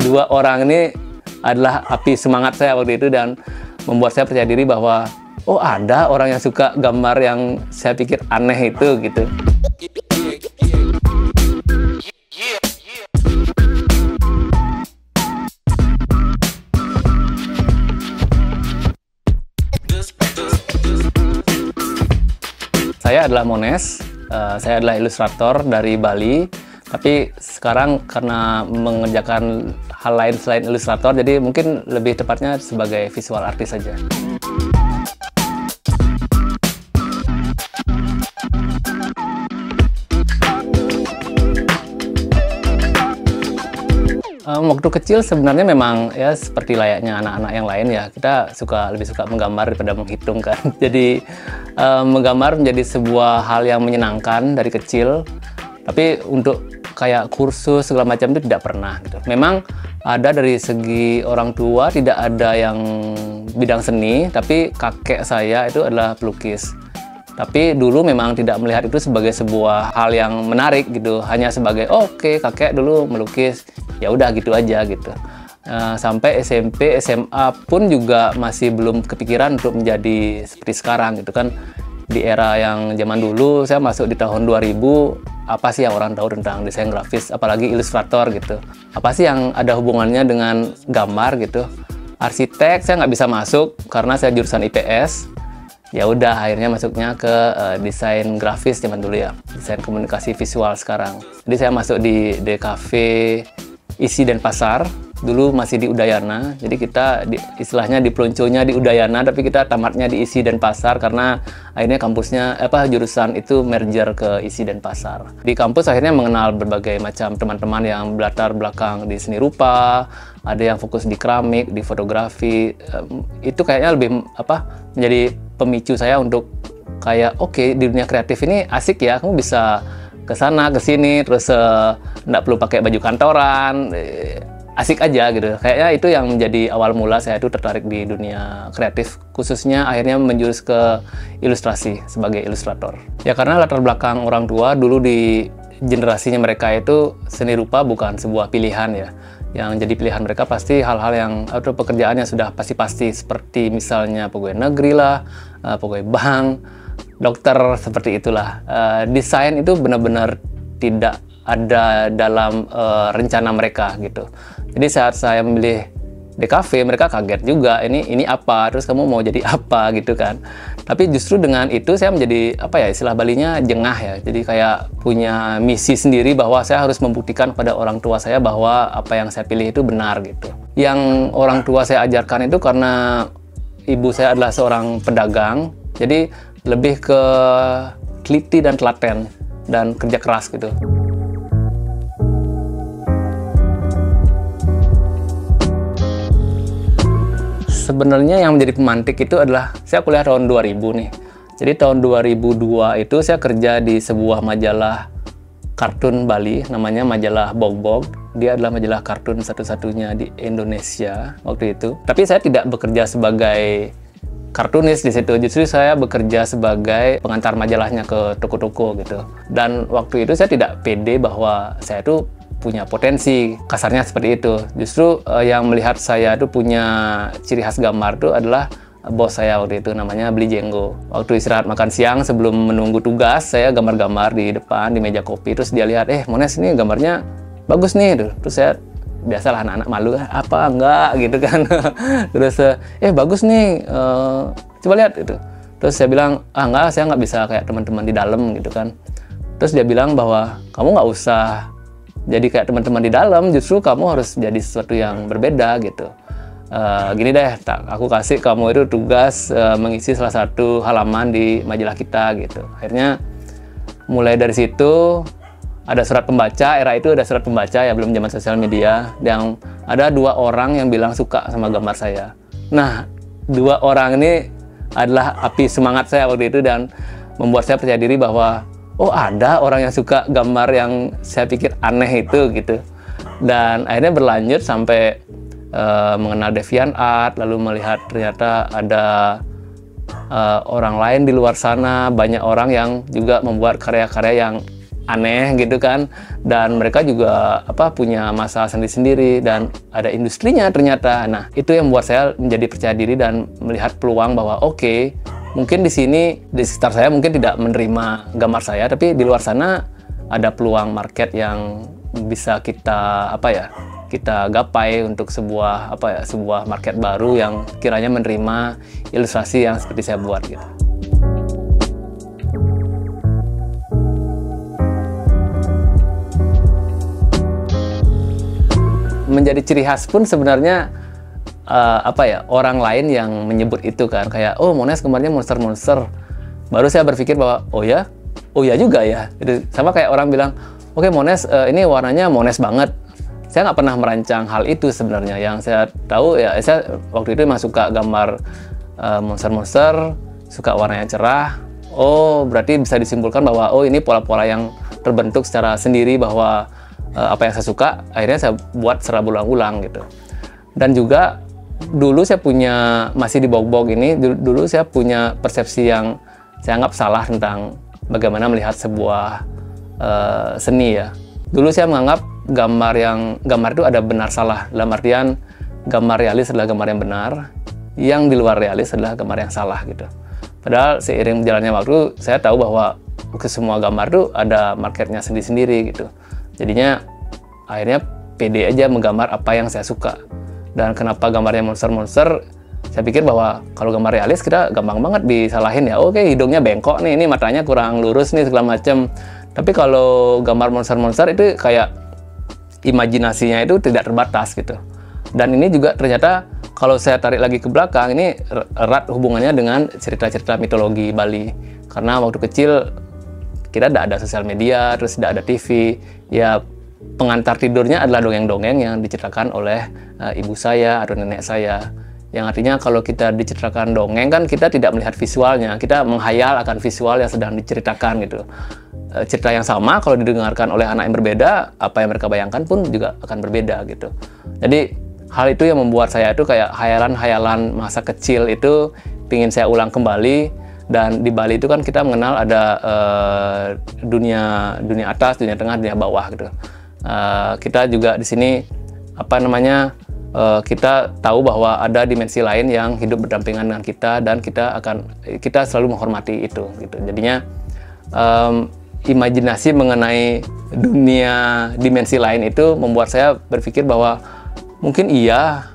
dua orang ini adalah api semangat saya waktu itu dan membuat saya percaya diri bahwa oh ada orang yang suka gambar yang saya pikir aneh itu gitu. Saya adalah Mones, saya adalah ilustrator dari Bali, tapi sekarang karena mengerjakan hal lain selain ilustrator, jadi mungkin lebih tepatnya sebagai visual artist saja. Waktu kecil sebenarnya memang ya seperti layaknya anak-anak yang lain ya, kita lebih suka menggambar daripada menghitung kan. Jadi menggambar menjadi sebuah hal yang menyenangkan dari kecil, tapi untuk kayak kursus segala macam itu tidak pernah gitu. Memang ada dari segi orang tua tidak ada yang bidang seni, tapi kakek saya itu adalah pelukis. Tapi dulu memang tidak melihat itu sebagai sebuah hal yang menarik gitu, hanya sebagai oke, kakek dulu melukis, ya udah gitu aja gitu. Sampai SMP, SMA pun juga masih belum kepikiran untuk menjadi seperti sekarang gitu kan. Di era yang zaman dulu, saya masuk di tahun 2000, apa sih yang orang tahu tentang desain grafis, apalagi ilustrator gitu. Apa sih yang ada hubungannya dengan gambar gitu. Arsitek saya nggak bisa masuk karena saya jurusan IPS. Ya udah akhirnya masuknya ke desain grafis zaman dulu ya, desain komunikasi visual sekarang. Jadi saya masuk di DKV Isi Denpasar, dulu masih di Udayana. Jadi kita istilahnya di pelonconya di Udayana, tapi kita tamatnya di Isi Denpasar karena akhirnya kampusnya jurusan itu merger ke Isi Denpasar. Di kampus akhirnya mengenal berbagai macam teman-teman yang berlatar belakang di seni rupa, ada yang fokus di keramik, di fotografi. Itu kayaknya lebih menjadi pemicu saya untuk kayak oke, di dunia kreatif ini asik ya, kamu bisa ke sana ke sini terus nggak perlu pakai baju kantoran, asik aja gitu. Kayaknya itu yang menjadi awal mula saya itu tertarik di dunia kreatif, khususnya akhirnya menjurus ke ilustrasi sebagai ilustrator. Ya karena latar belakang orang tua dulu di generasinya mereka itu seni rupa bukan sebuah pilihan ya. Yang jadi pilihan mereka pasti hal-hal yang atau pekerjaan yang sudah pasti-pasti, seperti misalnya pegawai negeri lah, pegawai bank, dokter, seperti itulah. Desain itu benar-benar tidak ada dalam rencana mereka gitu. Jadi saat saya memilih DKV, mereka kaget juga, ini apa, terus kamu mau jadi apa gitu kan. Tapi justru dengan itu saya menjadi istilah Balinya jengah ya. Jadi kayak punya misi sendiri bahwa saya harus membuktikan pada orang tua saya bahwa apa yang saya pilih itu benar gitu. Yang orang tua saya ajarkan itu karena ibu saya adalah seorang pedagang, jadi lebih ke teliti dan telaten dan kerja keras gitu. Sebenarnya yang menjadi pemantik itu adalah saya kuliah tahun 2000 nih. Jadi tahun 2002 itu saya kerja di sebuah majalah kartun Bali, namanya majalah Bogbog. Dia adalah majalah kartun satu-satunya di Indonesia waktu itu. Tapi saya tidak bekerja sebagai kartunis di situ. Justru saya bekerja sebagai pengantar majalahnya ke toko-toko gitu. Dan waktu itu saya tidak pede bahwa saya itu punya potensi, kasarnya seperti itu. Justru yang melihat saya itu punya ciri khas gambar itu adalah bos saya waktu itu, namanya Beli Jenggo. Waktu istirahat makan siang sebelum menunggu tugas, saya gambar-gambar di depan di meja kopi. Terus dia lihat, Mones ini gambarnya bagus nih. Terus saya biasalah anak-anak malu, apa enggak gitu kan. Terus bagus nih, coba lihat itu. Terus saya bilang, enggak, saya nggak bisa kayak teman-teman di dalam gitu kan. Terus dia bilang bahwa kamu nggak usah jadi kayak teman-teman di dalam, justru kamu harus jadi sesuatu yang berbeda gitu. Gini deh, aku kasih kamu itu tugas mengisi salah satu halaman di majalah kita gitu. Akhirnya mulai dari situ ada surat pembaca, era itu ada surat pembaca ya, belum zaman sosial media, yang ada 2 orang yang bilang suka sama gambar saya. Nah, 2 orang ini adalah api semangat saya waktu itu dan membuat saya percaya diri bahwa oh ada orang yang suka gambar yang saya pikir aneh itu gitu. Dan akhirnya berlanjut sampai mengenal DeviantArt, lalu melihat ternyata ada orang lain di luar sana, banyak orang yang juga membuat karya-karya yang aneh gitu kan, dan mereka juga punya masalah sendiri-sendiri dan ada industrinya ternyata. Nah, itu yang membuat saya menjadi percaya diri dan melihat peluang bahwa oke, mungkin di sini di sekitar saya mungkin tidak menerima gambar saya, tapi di luar sana ada peluang market yang bisa kita kita gapai untuk sebuah sebuah market baru yang kiranya menerima ilustrasi yang seperti saya buat gitu. Menjadi ciri khas pun sebenarnya orang lain yang menyebut itu kan, kayak oh Mones gambarnya monster-monster. Baru saya berpikir bahwa oh ya juga ya. Itu sama kayak orang bilang, oke Mones ini warnanya Mones banget. Saya nggak pernah merancang hal itu sebenarnya. Yang saya tahu ya, saya waktu itu memang suka gambar monster-monster, suka warnanya cerah. Oh berarti bisa disimpulkan bahwa oh ini pola-pola yang terbentuk secara sendiri, bahwa apa yang saya suka akhirnya saya buat secara berulang-ulang gitu. Dan juga dulu saya masih di Bog-Bog ini, dulu saya punya persepsi yang saya anggap salah tentang bagaimana melihat sebuah seni ya. Dulu saya menganggap gambar itu ada benar salah, dalam artian gambar realis adalah gambar yang benar, yang di luar realis adalah gambar yang salah gitu. Padahal seiring berjalannya waktu saya tahu bahwa semua gambar itu ada marketnya sendiri-sendiri gitu. Jadinya akhirnya pede aja menggambar apa yang saya suka. Dan kenapa gambarnya monster-monster, saya pikir bahwa kalau gambar realis kita gampang banget disalahin ya. Oke, hidungnya bengkok nih, ini matanya kurang lurus nih, segala macam. Tapi kalau gambar monster-monster itu kayak imajinasinya itu tidak terbatas gitu. Dan ini juga ternyata kalau saya tarik lagi ke belakang, ini erat hubungannya dengan cerita-cerita mitologi Bali. Karena waktu kecil kita tidak ada sosial media, terus tidak ada TV, ya pengantar tidurnya adalah dongeng-dongeng yang diceritakan oleh ibu saya atau nenek saya. Yang artinya kalau kita diceritakan dongeng kan kita tidak melihat visualnya, kita menghayal akan visual yang sedang diceritakan gitu. Cerita yang sama kalau didengarkan oleh anak yang berbeda, apa yang mereka bayangkan pun juga akan berbeda gitu. Jadi hal itu yang membuat saya itu kayak hayalan-hayalan masa kecil itu pingin saya ulang kembali. Dan di Bali itu kan kita mengenal ada dunia atas, dunia tengah, dunia bawah gitu. Kita juga di sini kita tahu bahwa ada dimensi lain yang hidup berdampingan dengan kita, dan kita selalu menghormati itu gitu. Jadinya imajinasi mengenai dunia dimensi lain itu membuat saya berpikir bahwa mungkin iya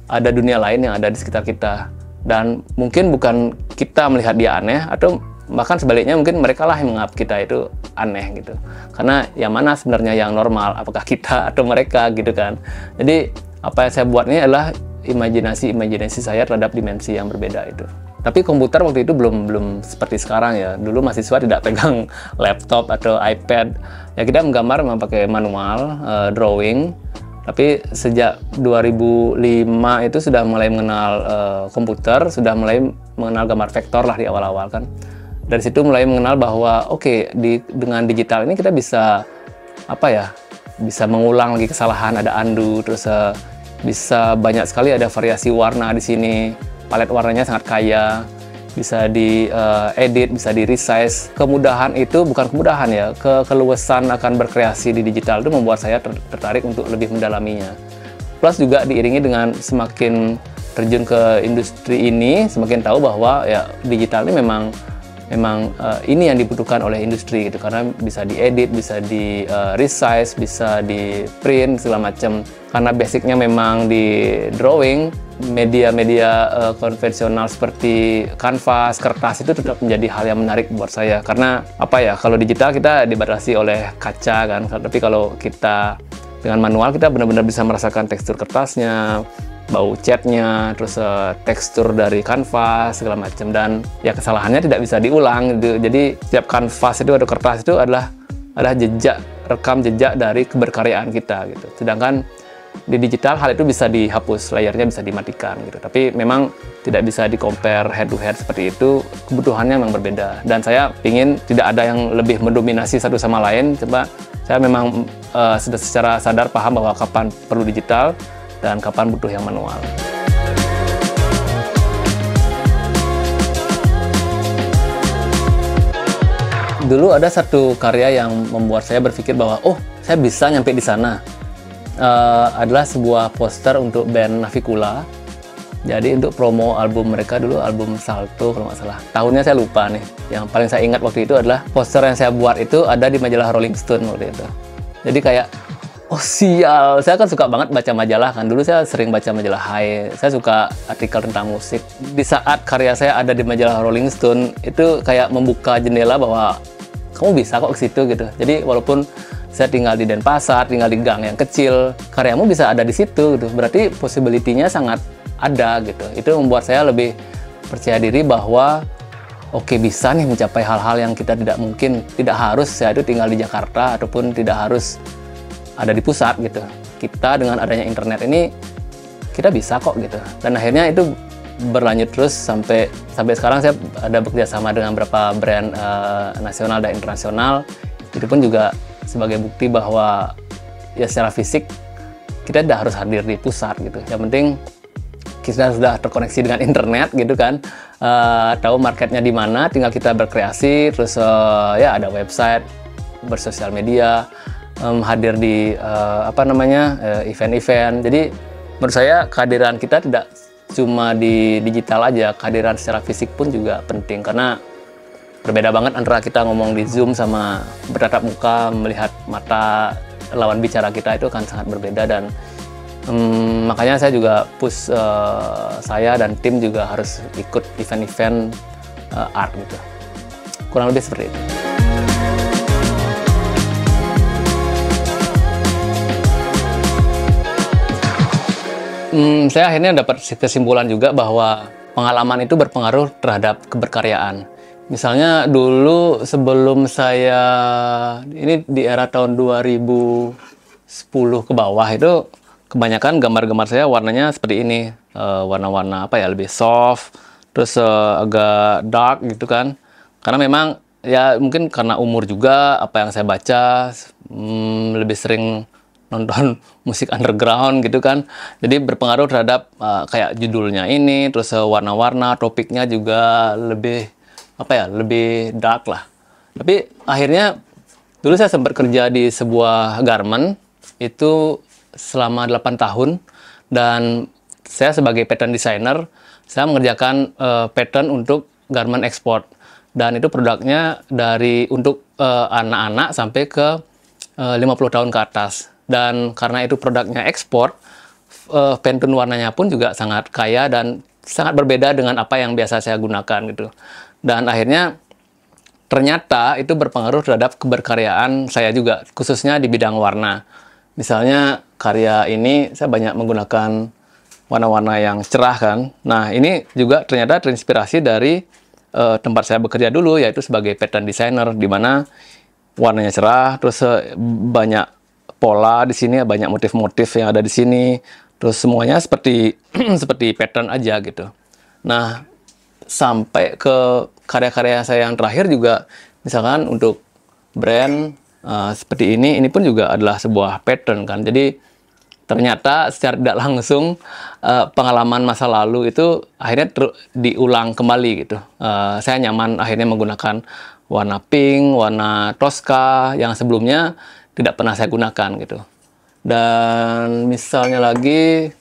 ada dunia lain yang ada di sekitar kita. Dan mungkin bukan kita melihat dia aneh, atau bahkan sebaliknya mungkin mereka lah yang menganggap kita itu aneh gitu. Karena yang mana sebenarnya yang normal, apakah kita atau mereka gitu kan. Jadi apa yang saya buat ini adalah imajinasi saya terhadap dimensi yang berbeda itu. Tapi komputer waktu itu belum seperti sekarang ya. Dulu mahasiswa tidak pegang laptop atau iPad. Ya kita menggambar memang pakai manual, drawing. Tapi sejak 2005 itu sudah mulai mengenal komputer, sudah mulai mengenal gambar vektor lah di awal-awal kan. Dari situ mulai mengenal bahwa dengan digital ini kita bisa bisa mengulang lagi kesalahan, ada undo, terus bisa banyak sekali ada variasi warna di sini, palet warnanya sangat kaya, bisa diedit, bisa di resize. Kemudahan itu bukan kemudahan ya, keluasan akan berkreasi di digital itu membuat saya tertarik untuk lebih mendalaminya. Plus juga diiringi dengan semakin terjun ke industri ini, semakin tahu bahwa ya digital ini memang ini yang dibutuhkan oleh industri gitu, karena bisa diedit, bisa di resize, bisa di print segala macam. Karena basicnya memang di drawing, media-media konvensional seperti kanvas, kertas itu tetap menjadi hal yang menarik buat saya. Karena kalau digital kita dibatasi oleh kaca kan, tapi kalau kita dengan manual kita benar-benar bisa merasakan tekstur kertasnya, bau catnya, terus tekstur dari kanvas segala macam, dan ya kesalahannya tidak bisa diulang gitu. Jadi setiap kanvas itu atau kertas itu adalah rekam jejak dari keberkaryaan kita gitu. Sedangkan di digital hal itu bisa dihapus, layarnya bisa dimatikan gitu. Tapi memang tidak bisa di-compare head to head seperti itu, kebutuhannya memang berbeda. Dan saya ingin tidak ada yang lebih mendominasi satu sama lain. Saya memang sudah secara sadar paham bahwa kapan perlu digital dan kapan butuh yang manual. Dulu ada satu karya yang membuat saya berpikir bahwa, oh, saya bisa nyampe di sana. Adalah sebuah poster untuk band Navikula. Jadi untuk promo album mereka dulu, album Salto kalau nggak salah. Tahunnya saya lupa nih. Yang paling saya ingat waktu itu adalah poster yang saya buat itu ada di majalah Rolling Stone waktu itu. Jadi kayak, oh sial, saya kan suka banget baca majalah kan. Dulu saya sering baca majalah Hai, saya suka artikel tentang musik. Di saat karya saya ada di majalah Rolling Stone, itu kayak membuka jendela bahwa kamu bisa kok ke situ gitu. Jadi walaupun saya tinggal di Denpasar, tinggal di gang yang kecil, karyamu bisa ada di situ gitu. Berarti possibility-nya sangat ada gitu. Itu membuat saya lebih percaya diri bahwa oke, bisa nih mencapai hal-hal yang kita tidak mungkin. Tidak harus saya itu tinggal di Jakarta ataupun tidak harus ada di pusat gitu. Kita dengan adanya internet ini kita bisa kok gitu. Dan akhirnya itu berlanjut terus sampai sekarang saya ada bekerja sama dengan beberapa brand nasional dan internasional. Itu pun juga sebagai bukti bahwa ya secara fisik kita tidak harus hadir di pusat gitu. Yang penting kita sudah terkoneksi dengan internet gitu kan, tahu marketnya di mana, tinggal kita berkreasi, terus ya ada website, bersosial media, hadir di event-event. Jadi menurut saya kehadiran kita tidak cuma di digital aja, kehadiran secara fisik pun juga penting, karena berbeda banget antara kita ngomong di Zoom sama bertatap muka, melihat mata lawan bicara kita itu kan sangat berbeda. Dan makanya saya juga push saya dan tim juga harus ikut event-event art gitu. Kurang lebih seperti itu. Saya akhirnya dapat kesimpulan juga bahwa pengalaman itu berpengaruh terhadap keberkaryaan. Misalnya dulu sebelum saya, ini di era tahun 2010 ke bawah itu, kebanyakan gambar-gambar saya warnanya seperti ini. Warna-warna lebih soft, terus agak dark gitu kan. Karena memang ya mungkin karena umur juga, apa yang saya baca, lebih sering nonton musik underground gitu kan. Jadi berpengaruh terhadap kayak judulnya ini, terus warna-warna, topiknya juga lebih lebih dark lah. Tapi akhirnya dulu saya sempat kerja di sebuah garment itu selama 8 tahun, dan saya sebagai pattern designer, saya mengerjakan pattern untuk garment ekspor, dan itu produknya untuk anak-anak sampai ke 50 tahun ke atas. Dan karena itu produknya ekspor, pantun warnanya pun juga sangat kaya dan sangat berbeda dengan apa yang biasa saya gunakan gitu. Dan akhirnya ternyata itu berpengaruh terhadap keberkaryaan saya juga, khususnya di bidang warna. Misalnya karya ini saya banyak menggunakan warna-warna yang cerah kan. Nah ini juga ternyata terinspirasi dari tempat saya bekerja dulu, yaitu sebagai pattern designer, di mana warnanya cerah, terus banyak pola di sini, banyak motif-motif yang ada di sini, terus semuanya seperti seperti pattern aja gitu. Nah sampai ke karya-karya saya yang terakhir juga, misalkan untuk brand seperti ini pun juga adalah sebuah pattern kan. Jadi ternyata secara tidak langsung pengalaman masa lalu itu akhirnya diulang kembali gitu. Saya nyaman akhirnya menggunakan warna pink, warna Tosca yang sebelumnya tidak pernah saya gunakan gitu. Dan misalnya lagi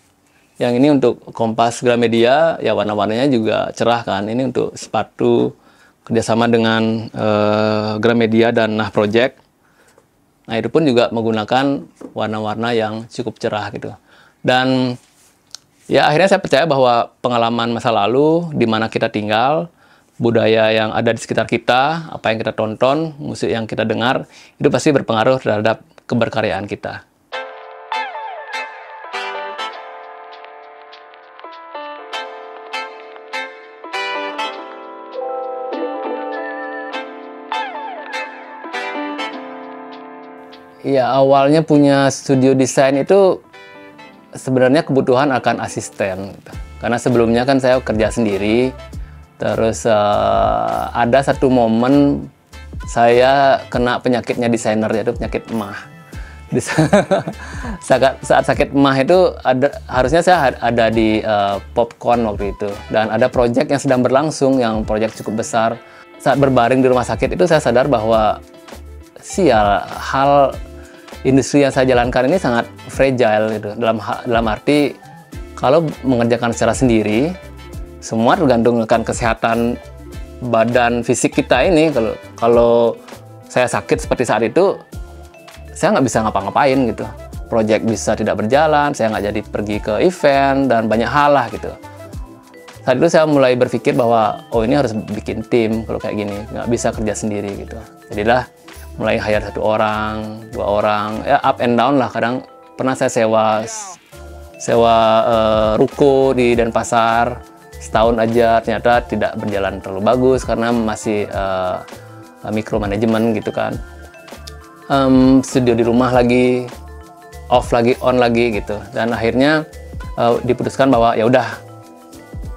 yang ini untuk Kompas Gramedia, ya warna-warnanya juga cerah kan. Ini untuk sepatu kerjasama dengan Gramedia dan Nah Project. Nah itu pun juga menggunakan warna-warna yang cukup cerah gitu. Dan ya akhirnya saya percaya bahwa pengalaman masa lalu, di mana kita tinggal, budaya yang ada di sekitar kita, apa yang kita tonton, musik yang kita dengar, itu pasti berpengaruh terhadap keberkaryaan kita. Ya, awalnya punya studio desain itu sebenarnya kebutuhan akan asisten. Karena sebelumnya kan saya kerja sendiri. Terus ada satu momen saya kena penyakitnya desainer, yaitu penyakit emah. Saat sakit emah itu harusnya saya ada di Popcorn waktu itu. Dan ada proyek yang sedang berlangsung, yang proyek cukup besar. saat berbaring di rumah sakit itu saya sadar bahwa sial, hal industri yang saya jalankan ini sangat fragile gitu. Dalam arti kalau mengerjakan secara sendiri, semua tergantung dengan kesehatan badan fisik kita ini. Kalau saya sakit seperti saat itu, saya nggak bisa ngapa-ngapain gitu. Project bisa tidak berjalan, saya nggak jadi pergi ke event dan banyak hal lah gitu. Saat itu saya mulai berpikir bahwa ini harus bikin tim kalau kayak gini, nggak bisa kerja sendiri gitu. Jadilah mulai hire 1 orang, 2 orang, ya up and down lah. Kadang pernah saya sewa ruko di Denpasar setahun aja, ternyata tidak berjalan terlalu bagus karena masih micromanagement gitu kan. Studio di rumah lagi, off lagi, on lagi gitu. Dan akhirnya diputuskan bahwa ya udah,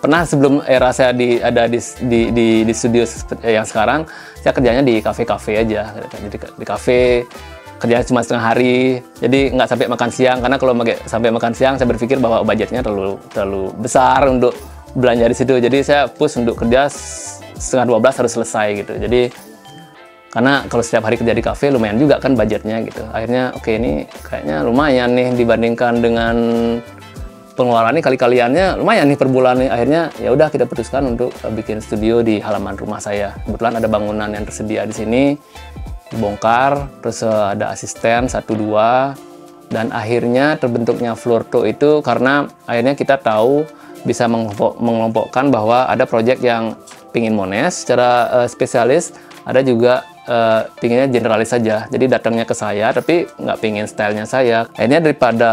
pernah sebelum era saya ada di studio yang sekarang, saya kerjanya di kafe-kafe aja. Jadi di kafe kerjanya cuma setengah hari, jadi nggak sampai makan siang. Karena kalau sampai makan siang, saya berpikir bahwa budgetnya terlalu besar untuk belanja di situ. Jadi saya push untuk kerja setengah 12 harus selesai gitu. Jadi karena kalau setiap hari kerja di kafe lumayan juga kan budgetnya gitu. Akhirnya oke, ini kayaknya lumayan nih dibandingkan dengan pengeluaran ini, kali-kaliannya lumayan nih per bulan nih. Akhirnya ya udah, kita putuskan untuk bikin studio di halaman rumah saya. Kebetulan ada bangunan yang tersedia di sini, dibongkar, terus ada asisten 1-2, dan akhirnya terbentuknya Florto itu karena akhirnya kita tahu bisa mengelompokkan bahwa ada proyek yang pingin Mones secara spesialis, ada juga pinginnya generalis saja. Jadi datangnya ke saya tapi nggak pingin stylenya saya. Akhirnya daripada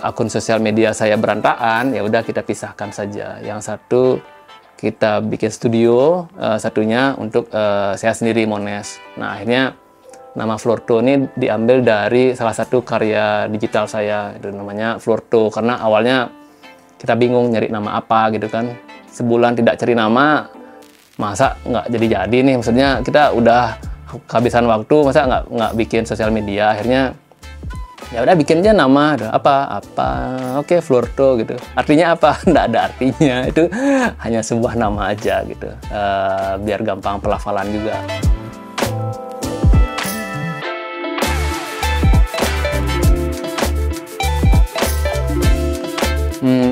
akun sosial media saya berantakan, ya udah kita pisahkan saja. Yang satu kita bikin studio, satunya untuk saya sendiri, Mones. Nah, akhirnya nama Florto ini diambil dari salah satu karya digital saya, itu namanya Florto. Karena awalnya kita bingung nyari nama apa gitu kan. Sebulan tidak cari nama, masa nggak jadi-jadi nih. Maksudnya kita udah kehabisan waktu, masa nggak bikin sosial media. Akhirnya ya udah bikin aja nama, apa oke, Florto gitu. Artinya apa? Nggak ada artinya, itu hanya sebuah nama aja gitu, biar gampang pelafalan juga.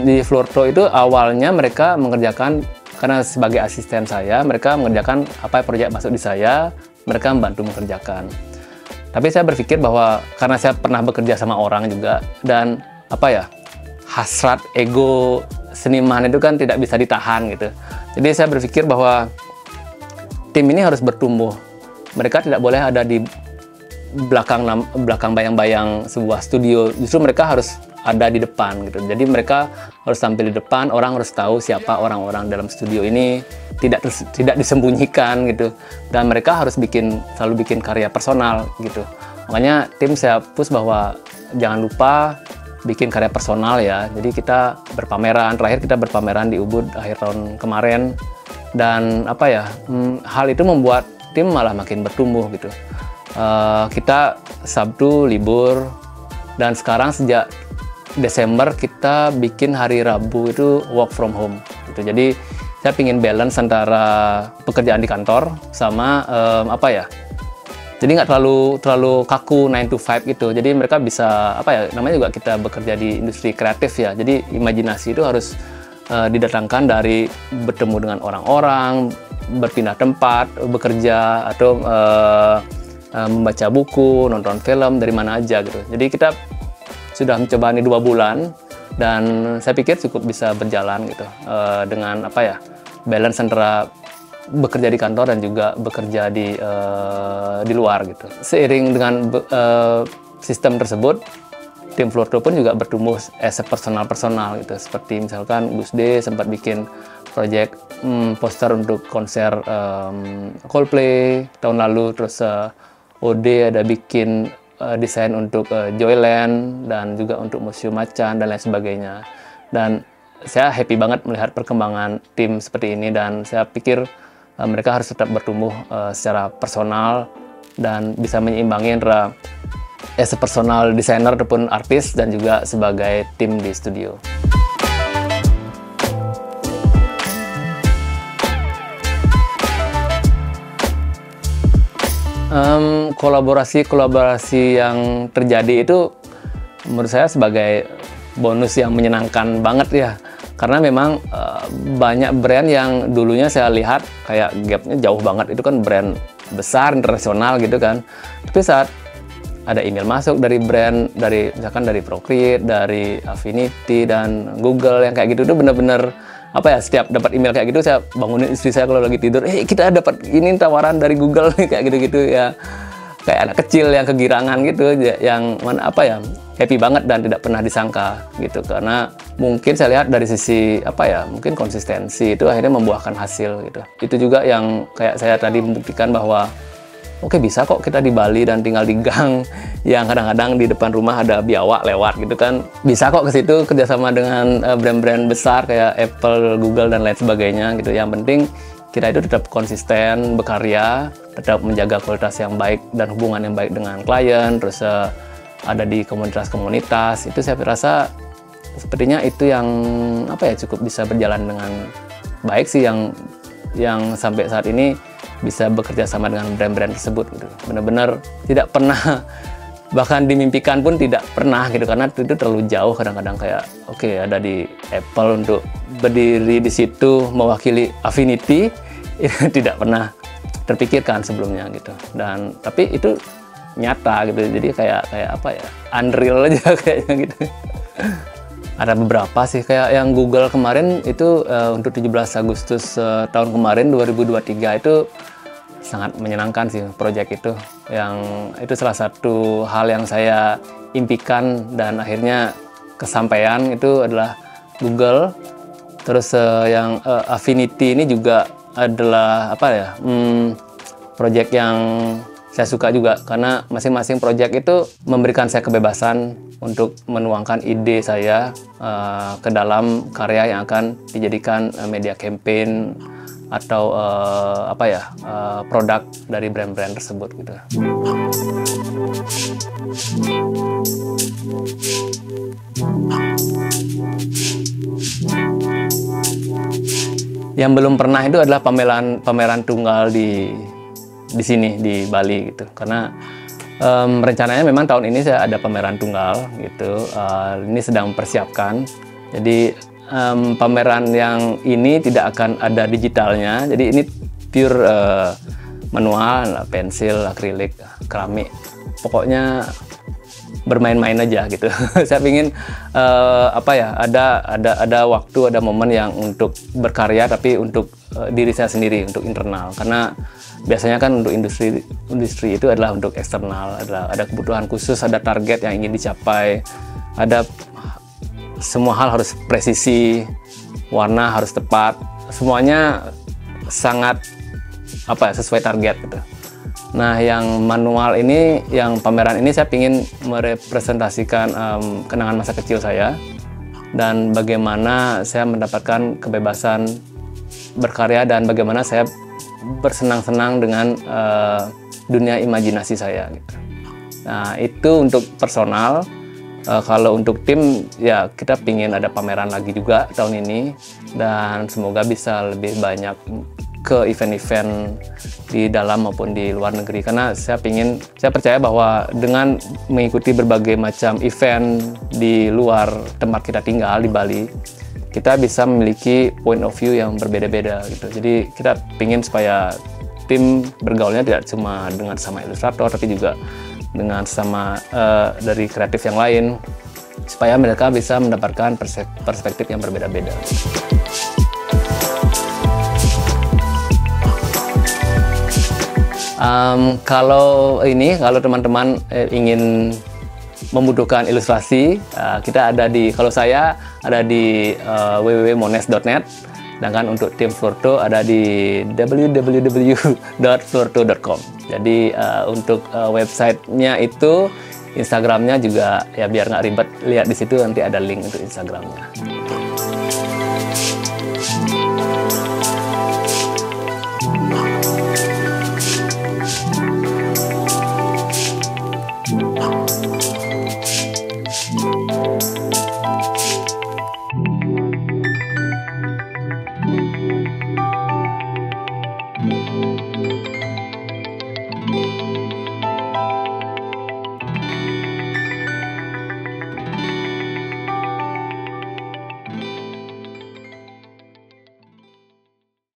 Di Florto itu awalnya mereka mengerjakan, karena sebagai asisten saya, mereka mengerjakan apa proyek masuk di saya, mereka membantu mengerjakan. Tapi saya berpikir bahwa karena saya pernah bekerja sama orang juga, dan apa ya, hasrat ego seniman itu kan tidak bisa ditahan gitu. Jadi saya berpikir bahwa tim ini harus bertumbuh. Mereka tidak boleh ada di belakang bayang-bayang sebuah studio. Justru mereka harus ada di depan gitu. Jadi mereka harus tampil di depan, orang harus tahu siapa orang-orang dalam studio ini, tidak disembunyikan gitu. Dan mereka harus selalu bikin karya personal gitu. Makanya tim saya push bahwa jangan lupa bikin karya personal ya. Jadi kita berpameran, terakhir kita berpameran di Ubud akhir tahun kemarin, dan apa ya, hal itu membuat tim malah makin bertumbuh gitu. Kita Sabtu libur, dan sekarang sejak Desember kita bikin hari Rabu itu work from home gitu. Jadi saya pingin balance antara pekerjaan di kantor sama apa ya, jadi nggak terlalu kaku 9 to 5 gitu. Jadi mereka bisa apa ya, namanya juga kita bekerja di industri kreatif ya. Jadi imajinasi itu harus didatangkan dari bertemu dengan orang-orang, berpindah tempat, bekerja, atau membaca buku, nonton film, dari mana aja gitu. Jadi kita sudah mencoba ini 2 bulan, dan saya pikir cukup bisa berjalan gitu, dengan apa ya, balance antara bekerja di kantor dan juga bekerja di luar gitu. Seiring dengan sistem tersebut, tim Florto pun juga bertumbuh as a personal gitu. Seperti misalkan Gus D sempat bikin project poster untuk konser Coldplay tahun lalu, terus OD ada bikin desain untuk Joyland dan juga untuk Museum Macan dan lain sebagainya. Dan saya happy banget melihat perkembangan tim seperti ini, dan saya pikir mereka harus tetap bertumbuh secara personal dan bisa menyeimbangi antara as a personal designer ataupun artis dan juga sebagai tim di studio. Kolaborasi yang terjadi itu menurut saya sebagai bonus yang menyenangkan banget ya. Karena memang banyak brand yang dulunya saya lihat kayak gapnya jauh banget, itu kan brand besar internasional gitu kan. Tapi saat ada email masuk dari brand, misalkan dari Procreate, dari Affinity dan Google yang kayak gitu, itu bener-bener apa ya, setiap dapat email kayak gitu saya bangunin istri saya kalau lagi tidur, kita dapat ini tawaran dari Google kayak gitu-gitu ya, kayak anak kecil yang kegirangan gitu, yang mana apa ya, happy banget dan tidak pernah disangka gitu. Karena mungkin saya lihat dari sisi apa ya, mungkin konsistensi itu akhirnya membuahkan hasil gitu. Itu juga yang kayak saya tadi membuktikan bahwa oke, bisa kok kita di Bali dan tinggal di gang yang kadang-kadang di depan rumah ada biawak lewat gitu kan. Bisa kok ke situ kerjasama dengan brand-brand besar kayak Apple, Google, dan lain sebagainya gitu. Yang penting kita itu tetap konsisten, berkarya, tetap menjaga kualitas yang baik dan hubungan yang baik dengan klien, terus ada di komunitas-komunitas. Itu saya rasa sepertinya itu yang apa ya, cukup bisa berjalan dengan baik sih, yang sampai saat ini bisa bekerja sama dengan brand-brand tersebut gitu. Benar-benar tidak pernah, bahkan dimimpikan pun tidak pernah gitu, karena itu terlalu jauh. Kadang-kadang kayak oke, ada di Apple untuk berdiri di situ mewakili Affinity, itu tidak pernah terpikirkan sebelumnya gitu. Dan tapi itu nyata gitu, jadi kayak apa ya, unreal aja kayaknya gitu. Ada beberapa sih, kayak yang Google kemarin itu untuk 17 Agustus tahun kemarin 2023 itu sangat menyenangkan sih proyek itu. Yang itu salah satu hal yang saya impikan dan akhirnya kesampaian, itu adalah Google. Terus yang Affinity ini juga adalah apa ya, proyek yang saya suka juga, karena masing-masing proyek itu memberikan saya kebebasan untuk menuangkan ide saya ke dalam karya yang akan dijadikan media campaign atau apa ya, produk dari brand-brand tersebut gitu. Yang belum pernah itu adalah pameran tunggal di sini di Bali gitu, karena rencananya memang tahun ini saya ada pameran tunggal gitu. Ini sedang mempersiapkan. Jadi pameran yang ini tidak akan ada digitalnya. Jadi ini pure manual, pensil, akrilik, keramik. Pokoknya bermain-main aja gitu. Saya ingin apa ya, ada waktu, ada momen yang untuk berkarya, tapi untuk diri saya sendiri, untuk internal. Karena biasanya kan untuk industri itu adalah untuk eksternal, ada kebutuhan khusus, ada target yang ingin dicapai, ada semua hal harus presisi, warna harus tepat, semuanya sangat apa ya, sesuai target gitu. Nah, yang manual ini, yang pameran ini saya ingin merepresentasikan kenangan masa kecil saya dan bagaimana saya mendapatkan kebebasan berkarya dan bagaimana saya bersenang-senang dengan dunia imajinasi saya gitu. Nah, itu untuk personal. Kalau untuk tim ya, kita pingin ada pameran lagi juga tahun ini, dan semoga bisa lebih banyak ke event-event di dalam maupun di luar negeri, karena saya percaya bahwa dengan mengikuti berbagai macam event di luar tempat kita tinggal di Bali, kita bisa memiliki point of view yang berbeda-beda gitu. Jadi kita pingin supaya tim bergaulnya tidak cuma dengan sama ilustrator, tapi juga dengan sama dari kreatif yang lain, supaya mereka bisa mendapatkan perspektif yang berbeda-beda. Kalau teman-teman ingin membutuhkan ilustrasi, kita ada di, kalau saya ada di www.mones.net, sedangkan untuk tim Florto ada di www.florto.com. Jadi untuk websitenya itu, Instagramnya juga ya biar nggak ribet, lihat di situ nanti ada link untuk Instagramnya.